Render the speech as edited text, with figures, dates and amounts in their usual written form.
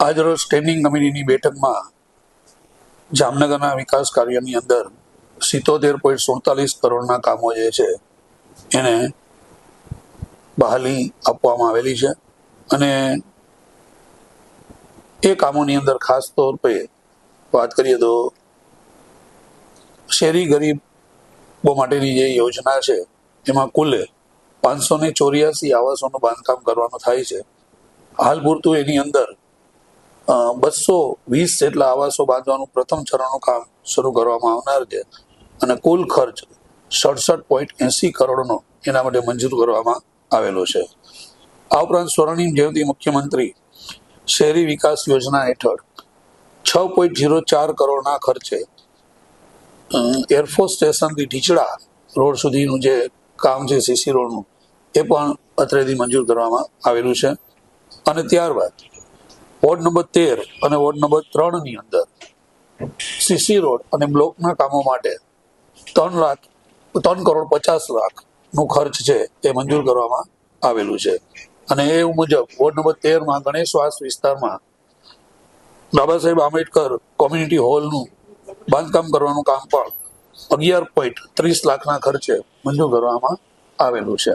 આજરોજ સ્ટેન્ડિંગ કમિટીની બેઠકમાં જામનગરના વિકાસ કાર્યની અંદર 77.47 કરોડના કામો જે છે એને બહાલી આપવામાં આવેલી છે અને એ કામોની અંદર ખાસ તौर पे વાત કરીએ તો શહેરી ગરીબો માટેની જે યોજના છે એમાં કુલ 584 આવાસોનું બાંધકામ કરવાનું થાય છે. હાલ પૂરતું એની અંદર 220 જેટલા આવાસો બાંધવાનું પ્રથમ ચરણનું કામ શરૂ કરવામાં આવનાર છે અને કુલ ખર્ચ 67.80 કરોડનો એના માટે મંજૂર કરવામાં આવેલો છે. આ ઉપરાંત સ્વર્ણિમ જયંતિ મુખ્યમંત્રી શહેરી વિકાસ યોજના હેઠળ 6.04 કરોડના ખર્ચે એરફોર્સ સ્ટેશનથી ઢીચડા રોડ સુધીનું જે કામ છે સીસી રોડનું એ પણ અત્રેથી મંજૂર કરવામાં આવેલું છે. અને ત્યારબાદ વોર્ડ નંબર 13 અને વોર્ડ નંબર 3 ની અંદર સીસી રોડ અને બ્લોકના કામો માટે 3,50,00,000 નું ખર્ચ છે એ મંજૂર કરવામાં આવેલું છે. અને એ મુજબ વોર્ડ નંબર 13 ગણેશવાસ વિસ્તારમાં બાબા સાહેબ આંબેડકર કોમ્યુનિટી હોલનું બાંધકામ કરવાનું કામ પણ 11.30 લાખના ખર્ચે મંજૂર કરવામાં આવેલું છે.